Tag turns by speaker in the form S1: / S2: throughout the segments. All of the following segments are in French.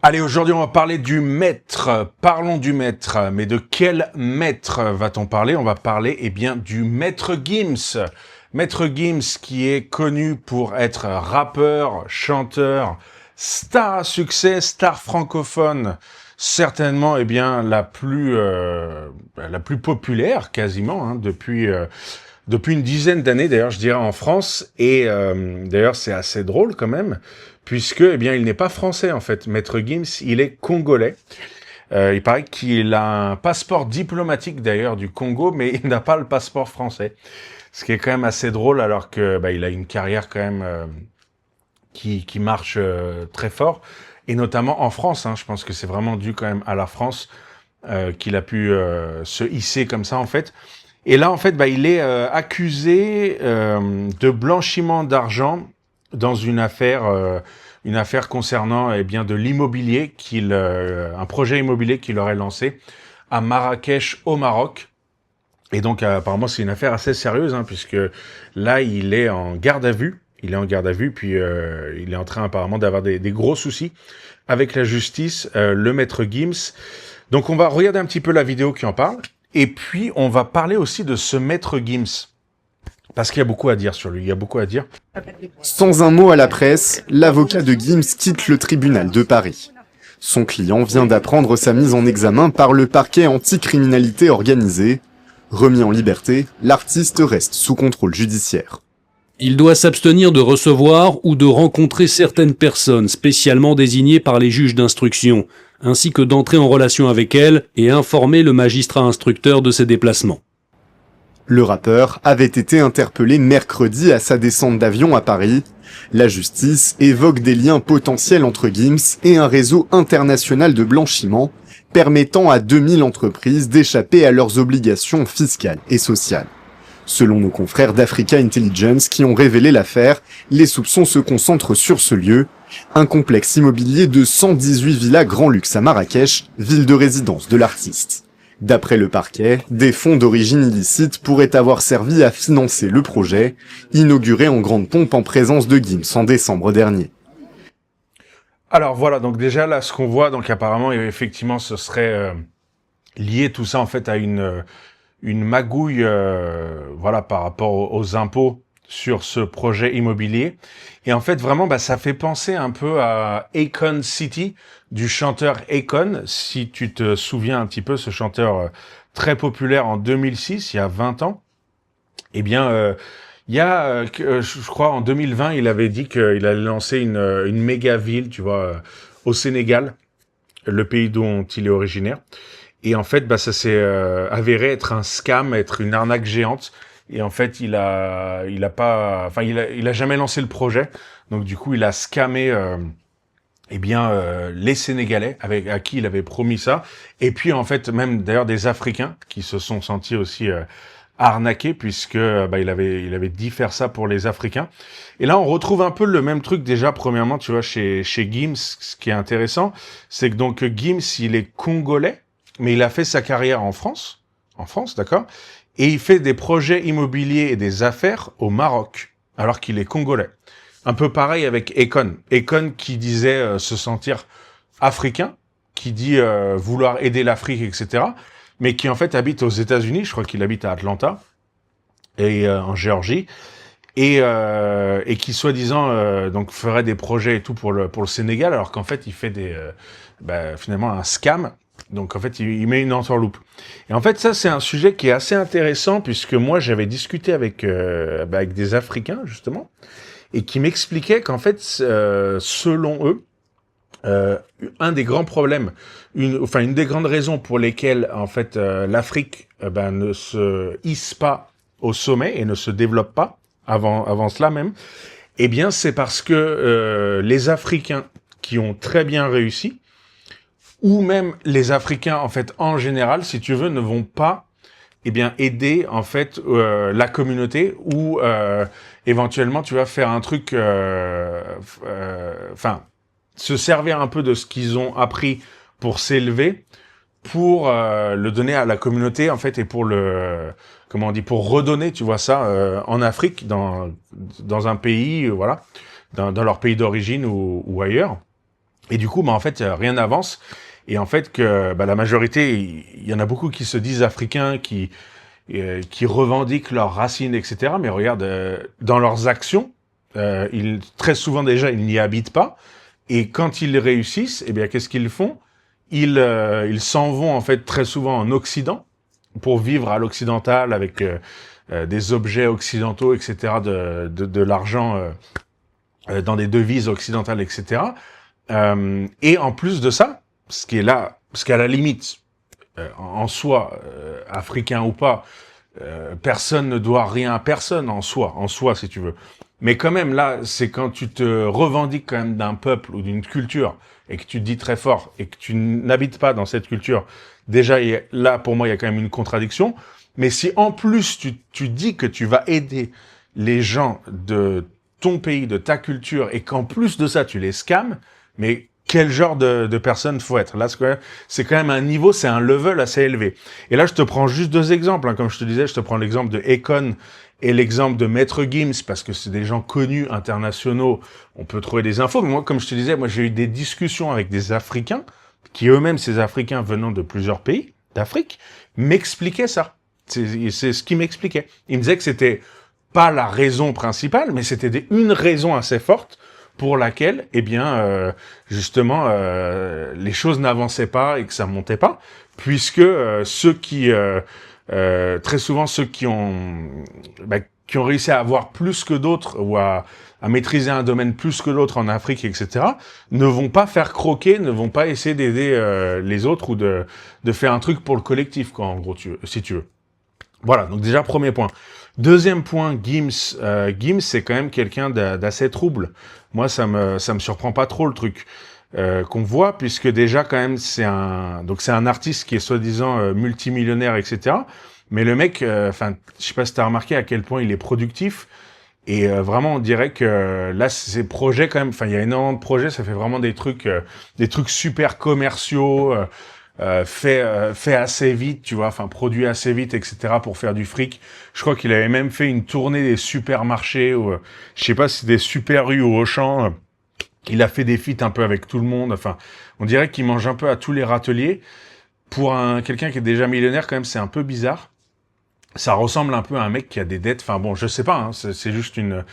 S1: Allez, aujourd'hui, on va parler du maître. Parlons du maître. Mais de quel maître va-t-on parler? On va parler, eh bien, du maître Gims. Maître Gims, qui est connu pour être rappeur, chanteur, star à succès, star francophone, certainement, eh bien, la plus populaire, quasiment, hein, depuis une dizaine d'années, d'ailleurs, je dirais, en France. Et d'ailleurs, c'est assez drôle quand même, puisque, eh bien, il n'est pas français, en fait. Maître Gims, il est congolais. Il paraît qu'il a un passeport diplomatique, d'ailleurs, du Congo, mais il n'a pas le passeport français. Ce qui est quand même assez drôle, alors que il a une carrière quand même qui marche très fort, et notamment en France. Hein, je pense que c'est vraiment dû quand même à la France qu'il a pu se hisser comme ça, en fait. Et là, en fait, il est accusé de blanchiment d'argent dans une affaire concernant, eh bien, de l'immobilier un projet immobilier qu'il aurait lancé à Marrakech, au Maroc. Et donc, apparemment, c'est une affaire assez sérieuse, hein, puisque là, il est en garde à vue. Il est en garde à vue, puis il est en train apparemment d'avoir des gros soucis avec la justice, le maître Gims. Donc, on va regarder un petit peu la vidéo qui en parle. Et puis, on va parler aussi de ce maître Gims. Parce qu'il y a beaucoup à dire sur lui, il y a beaucoup à dire.
S2: Sans un mot à la presse, l'avocat de Gims quitte le tribunal de Paris. Son client vient d'apprendre sa mise en examen par le parquet anticriminalité organisée. Remis en liberté, l'artiste reste sous contrôle judiciaire.
S3: Il doit s'abstenir de recevoir ou de rencontrer certaines personnes spécialement désignées par les juges d'instruction, ainsi que d'entrer en relation avec elles et informer le magistrat instructeur de ses déplacements.
S2: Le rappeur avait été interpellé mercredi à sa descente d'avion à Paris. La justice évoque des liens potentiels entre Gims et un réseau international de blanchiment, permettant à 2000 entreprises d'échapper à leurs obligations fiscales et sociales. Selon nos confrères d'Africa Intelligence qui ont révélé l'affaire, les soupçons se concentrent sur ce lieu, un complexe immobilier de 118 villas grand luxe à Marrakech, ville de résidence de l'artiste. D'après le parquet, des fonds d'origine illicite pourraient avoir servi à financer le projet, inauguré en grande pompe en présence de Gims en décembre dernier.
S1: Alors voilà, donc déjà là, ce qu'on voit, donc apparemment, effectivement, ce serait lié tout ça en fait à une magouille, voilà, par rapport aux impôts sur ce projet immobilier. Et en fait, vraiment, ça fait penser un peu à Akon City, du chanteur Akon, si tu te souviens un petit peu, ce chanteur très populaire en 2006, il y a 20 ans. Eh bien, il y a, je crois, en 2020, il avait dit qu'il allait lancer une méga ville, tu vois, au Sénégal, le pays dont il est originaire. Et en fait, ça s'est avéré être un scam, être une arnaque géante. Et en fait, il a jamais lancé le projet. Donc du coup, il a scammé, les Sénégalais à qui il avait promis ça. Et puis en fait, même d'ailleurs des Africains qui se sont sentis aussi arnaqués, puisque il avait dit faire ça pour les Africains. Et là, on retrouve un peu le même truc déjà. Premièrement, tu vois, chez Gims, ce qui est intéressant, c'est que donc Gims, il est congolais, mais il a fait sa carrière en France, d'accord, et il fait des projets immobiliers et des affaires au Maroc, alors qu'il est congolais. Un peu pareil avec Akon. Akon qui disait se sentir africain, qui dit vouloir aider l'Afrique, etc., mais qui en fait habite aux États-Unis. Je crois qu'il habite à Atlanta et en Géorgie, et qui soi-disant donc ferait des projets et tout pour le Sénégal, alors qu'en fait il fait finalement un scam. Donc en fait il met une entourloupe. Et en fait ça c'est un sujet qui est assez intéressant, puisque moi j'avais discuté avec des Africains justement, et qui m'expliquaient qu'en fait selon eux, un des grands problèmes, une des grandes raisons pour lesquelles en fait l'Afrique ne se hisse pas au sommet et ne se développe pas avant cela même, eh bien c'est parce que les Africains qui ont très bien réussi, ou même les Africains en fait en général, si tu veux, ne vont pas aider en fait la communauté, ou éventuellement tu vas faire un truc, se servir un peu de ce qu'ils ont appris pour s'élever, pour le donner à la communauté en fait, et pour pour redonner, tu vois ça, en Afrique, dans un pays, voilà, dans leur pays d'origine ou ailleurs. Et du coup, en fait, rien n'avance. Et en fait, que la majorité, il y en a beaucoup qui se disent africains, qui revendiquent leurs racines, etc. Mais regarde, dans leurs actions, très souvent déjà, ils n'y habitent pas. Et quand ils réussissent, eh bien, qu'est-ce qu'ils font? Ils s'en vont en fait très souvent en Occident pour vivre à l'occidental avec des objets occidentaux, etc. De l'argent dans des devises occidentales, etc. Et en plus de ça, ce qui est à la limite, en soi, africain ou pas, personne ne doit rien à personne en soi, si tu veux. Mais quand même, là, c'est quand tu te revendiques quand même d'un peuple ou d'une culture et que tu te dis très fort et que tu n'habites pas dans cette culture, déjà, là, pour moi, il y a quand même une contradiction. Mais si en plus, tu dis que tu vas aider les gens de ton pays, de ta culture, et qu'en plus de ça, tu les scams, mais quel genre de personne faut être? Là, c'est quand même un niveau, c'est un level assez élevé. Et là, je te prends juste 2 exemples. Hein. Comme je te disais, je te prends l'exemple de Akon et l'exemple de Maître Gims, parce que c'est des gens connus, internationaux. On peut trouver des infos. Mais moi, comme je te disais, j'ai eu des discussions avec des Africains, qui eux-mêmes, ces Africains venant de plusieurs pays d'Afrique, m'expliquaient ça. C'est ce qu'ils m'expliquaient. Ils me disaient que c'était pas la raison principale, mais c'était une raison assez forte pour laquelle, eh bien, justement, les choses n'avançaient pas et que ça montait pas, puisque très souvent ceux qui ont réussi à avoir plus que d'autres ou à maîtriser un domaine plus que l'autre en Afrique, etc., ne vont pas faire croquer, ne vont pas essayer d'aider les autres ou de faire un truc pour le collectif, quoi, en gros, si tu veux. Voilà, donc déjà, premier point. Deuxième point, Gims. Gims, c'est quand même quelqu'un d'assez trouble. Moi, ça me surprend pas trop le truc qu'on voit, puisque déjà, quand même, c'est un artiste qui est soi-disant multimillionnaire, etc. Mais le mec, je sais pas si t'as remarqué à quel point il est productif. Et vraiment, on dirait que là, ces projets, quand même, il y a énormément de projets, ça fait vraiment des trucs super commerciaux, fait assez vite, tu vois, produit assez vite, etc. pour faire du fric. Je crois qu'il avait même fait une tournée des supermarchés, ou je sais pas si des Super U ou Auchan. Il a fait des feats un peu avec tout le monde. On dirait qu'il mange un peu à tous les râteliers. Pour quelqu'un qui est déjà millionnaire, quand même, c'est un peu bizarre. Ça ressemble un peu à un mec qui a des dettes. Je sais pas, hein, c'est juste une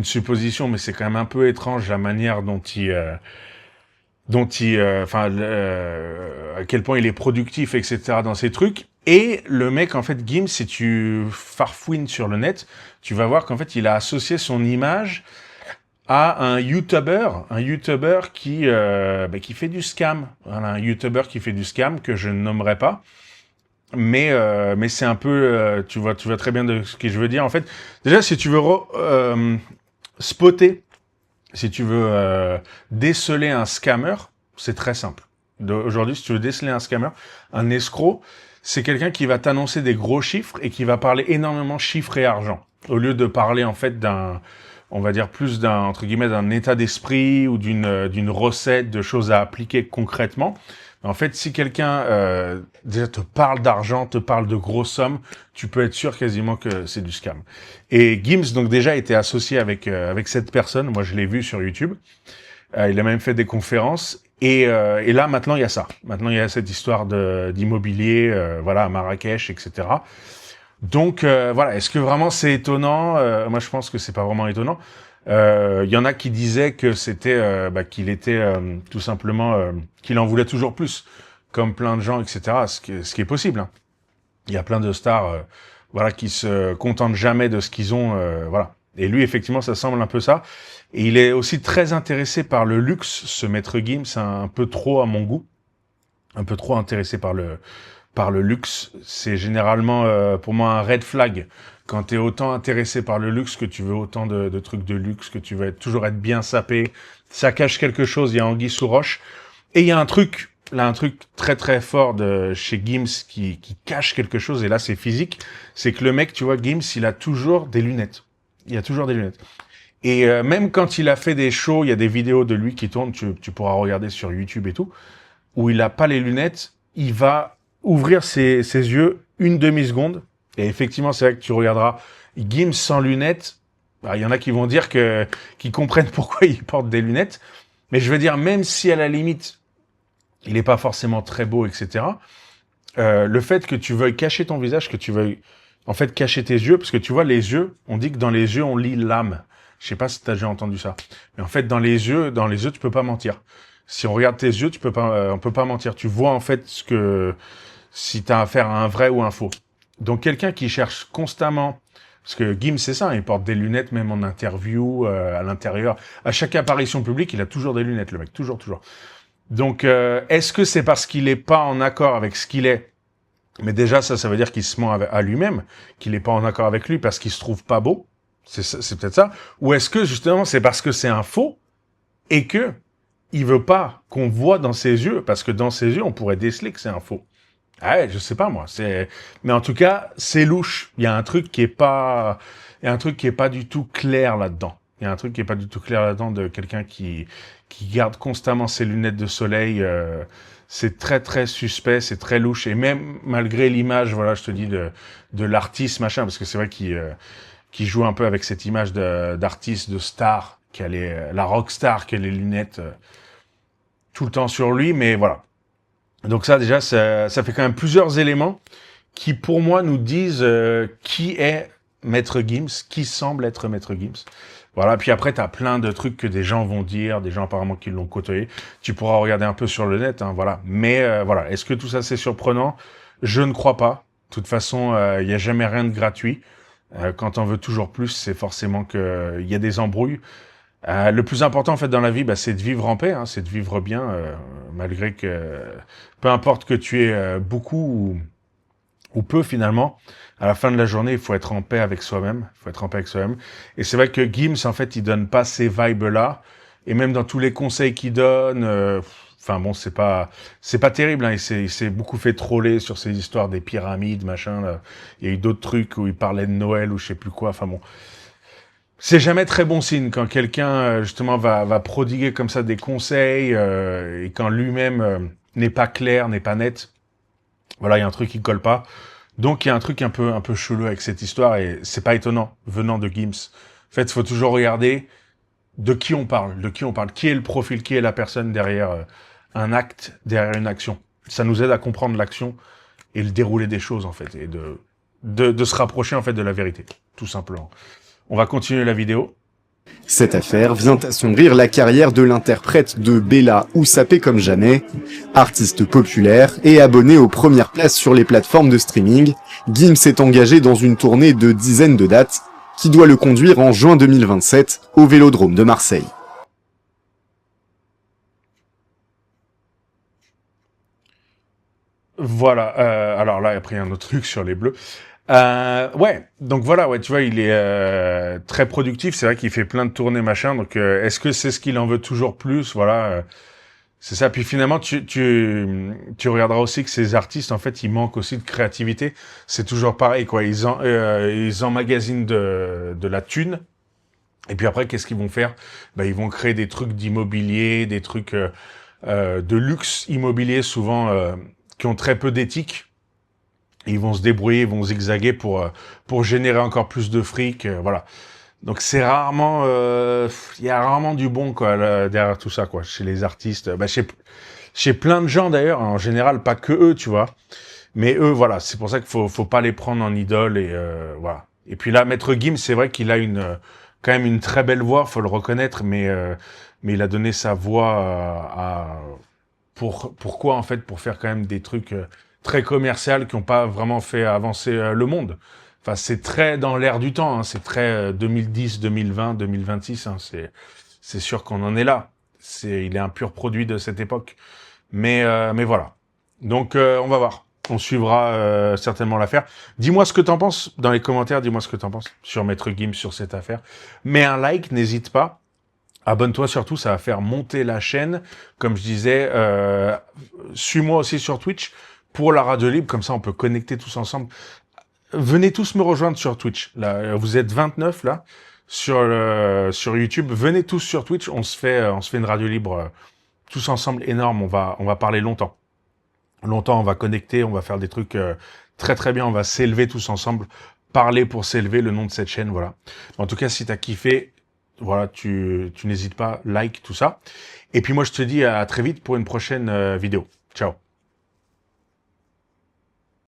S1: supposition, mais c'est quand même un peu étrange la manière dont à quel point il est productif, etc. dans ces trucs. Et le mec, en fait, Gims, si tu farfouines sur le net, tu vas voir qu'en fait, il a associé son image à un YouTuber qui fait du scam. Voilà, un YouTuber qui fait du scam que je ne nommerai pas. Mais c'est un peu, tu vois très bien de ce que je veux dire. En fait, déjà, si tu veux spotter, si tu veux déceler un scammer, c'est très simple. Aujourd'hui, si tu veux déceler un scammer, un escroc, c'est quelqu'un qui va t'annoncer des gros chiffres et qui va parler énormément chiffres et argent. Au lieu de parler, en fait, on va dire plus entre guillemets, d'un état d'esprit ou d'une recette, de choses à appliquer concrètement. En fait, si quelqu'un déjà te parle d'argent, te parle de grosses sommes, tu peux être sûr quasiment que c'est du scam. Et Gims, donc déjà, était associé avec cette personne. Moi, je l'ai vu sur YouTube. Il a même fait des conférences. Et là, maintenant, il y a ça. Maintenant, il y a cette histoire d'immobilier, à Marrakech, etc. Donc, Est-ce que vraiment c'est étonnant? Moi, je pense que c'est pas vraiment étonnant. Il y en a qui disaient que c'était qu'il était tout simplement qu'il en voulait toujours plus, comme plein de gens, etc. Ce qui est possible. Hein. Il y a plein de stars, qui se contentent jamais de ce qu'ils ont, Et lui, effectivement, ça semble un peu ça. Et il est aussi très intéressé par le luxe, ce maître Gims, un peu trop à mon goût, un peu trop intéressé par le luxe. C'est généralement pour moi un red flag. Quand tu es autant intéressé par le luxe, que tu veux autant de trucs de luxe, que tu veux toujours être bien sapé, ça cache quelque chose, il y a anguille sous roche. Et il y a un truc très très fort chez Gims qui cache quelque chose, et là c'est physique, c'est que le mec, tu vois, Gims, il a toujours des lunettes. Il a toujours des lunettes. Et même quand il a fait des shows, il y a des vidéos de lui qui tournent, tu pourras regarder sur YouTube et tout, où il a pas les lunettes, il va ouvrir ses yeux une demi-seconde. Et effectivement, c'est vrai que tu regarderas Gims sans lunettes. Il y en a qui vont dire qu'ils comprennent pourquoi il porte des lunettes. Mais je veux dire, même si à la limite, il est pas forcément très beau, etc., le fait que tu veuilles cacher ton visage, que tu veuilles, en fait, cacher tes yeux, parce que tu vois, les yeux, on dit que dans les yeux, on lit l'âme. Je sais pas si t'as déjà entendu ça. Mais en fait, dans les yeux, tu peux pas mentir. Si on regarde tes yeux, on peut pas mentir. Tu vois, en fait, si t'as affaire à un vrai ou un faux. Donc, quelqu'un qui cherche constamment, parce que Gims, c'est ça, il porte des lunettes, même en interview, à l'intérieur. À chaque apparition publique, il a toujours des lunettes, le mec. Toujours. Donc, est-ce que c'est parce qu'il est pas en accord avec ce qu'il est? Mais déjà, ça veut dire qu'il se ment à lui-même, qu'il est pas en accord avec lui parce qu'il se trouve pas beau. C'est peut-être ça. Ou est-ce que, justement, c'est parce que c'est un faux et que il veut pas qu'on voit dans ses yeux, parce que dans ses yeux, on pourrait déceler que c'est un faux. Ah ouais, je sais pas, moi. Mais en tout cas, c'est louche. Il y a un truc qui est pas du tout clair là-dedans. Il y a un truc qui est pas du tout clair là-dedans de quelqu'un qui garde constamment ses lunettes de soleil. C'est très très suspect, c'est très louche. Et même malgré l'image, voilà, je te dis de l'artiste machin, parce que c'est vrai qu'il joue un peu avec cette image d'artiste, de star, la rock star, qui a les lunettes tout le temps sur lui. Mais voilà. Donc ça déjà, ça fait quand même plusieurs éléments qui pour moi nous disent qui est Maître Gims, qui semble être Maître Gims. Voilà, puis après, t'as plein de trucs que des gens vont dire, des gens apparemment qui l'ont côtoyé. Tu pourras regarder un peu sur le net, hein, voilà. Mais voilà, est-ce que tout ça c'est surprenant? Je ne crois pas. De toute façon, il n'y a jamais rien de gratuit. Quand on veut toujours plus, c'est forcément qu'il y a des embrouilles. Le plus important en fait dans la vie, c'est de vivre en paix, hein, c'est de vivre bien, malgré que peu importe que tu aies beaucoup ou peu finalement, à la fin de la journée, il faut être en paix avec soi-même. Et c'est vrai que Gims, en fait, il donne pas ces vibes-là. Et même dans tous les conseils qu'il donne, enfin bon, c'est pas terrible. Hein. Il s'est beaucoup fait troller sur ces histoires des pyramides, machin. Là. Il y a eu d'autres trucs où il parlait de Noël ou je sais plus quoi. Enfin bon, c'est jamais très bon signe quand quelqu'un justement va prodiguer comme ça des conseils et quand lui-même n'est pas clair, n'est pas net. Voilà, il y a un truc qui colle pas. Donc il y a un truc un peu chelou avec cette histoire et c'est pas étonnant venant de Gims. En fait, il faut toujours regarder de qui on parle, qui est le profil, qui est la personne derrière un acte, derrière une action. Ça nous aide à comprendre l'action et le déroulé des choses en fait et de se rapprocher en fait de la vérité, tout simplement. On va continuer la vidéo.
S2: Cette affaire vient assombrir la carrière de l'interprète de Bella Oussapé comme jamais. Artiste populaire et abonné aux premières places sur les plateformes de streaming, Gims est engagé dans une tournée de dizaines de dates qui doit le conduire en juin 2027 au Vélodrome de Marseille.
S1: Voilà, alors là après il y a un autre truc sur les bleus. Ouais, donc voilà, ouais, tu vois, il est très productif. C'est vrai qu'il fait plein de tournées, machin. Donc, est-ce que c'est ce qu'il en veut toujours plus? Voilà, c'est ça. Puis finalement, tu regarderas aussi que ces artistes, en fait, ils manquent aussi de créativité. C'est toujours pareil, quoi. Ils emmagasinent de la thune. Et puis après, qu'est-ce qu'ils vont faire? Ils vont créer des trucs d'immobilier, des trucs de luxe immobilier, souvent qui ont très peu d'éthique. Ils vont se débrouiller, ils vont zigzaguer pour générer encore plus de fric, voilà. Donc c'est rarement, il y a rarement du bon quoi derrière tout ça quoi. Chez les artistes, chez plein de gens d'ailleurs, en général pas que eux, tu vois. Mais eux, voilà, c'est pour ça qu'il faut pas les prendre en idole et voilà. Et puis là, Maître Gims, c'est vrai qu'il a quand même une très belle voix, faut le reconnaître, mais il a donné sa voix pourquoi en fait pour faire quand même des trucs très commerciales qui n'ont pas vraiment fait avancer le monde. Enfin, c'est très dans l'air du temps, hein, c'est très 2010, 2020, 2026, hein, c'est sûr qu'on en est là. Il est un pur produit de cette époque. Mais voilà. Donc, on va voir. On suivra certainement l'affaire. Dis-moi ce que t'en penses dans les commentaires, dis-moi ce que t'en penses sur Maître Gims, sur cette affaire. Mets un like, n'hésite pas. Abonne-toi surtout, ça va faire monter la chaîne. Comme je disais, suis-moi aussi sur Twitch pour la radio libre, comme ça on peut connecter tous ensemble. Venez tous me rejoindre sur Twitch. Là, vous êtes 29 là sur YouTube. Venez tous sur Twitch, on se fait une radio libre tous ensemble énorme. On va parler longtemps. On va connecter, on va faire des trucs très très bien. On va s'élever tous ensemble. Parler pour s'élever, le nom de cette chaîne, voilà. En tout cas, si t'as kiffé, voilà, tu n'hésites pas, like tout ça. Et puis moi je te dis à très vite pour une prochaine vidéo. Ciao.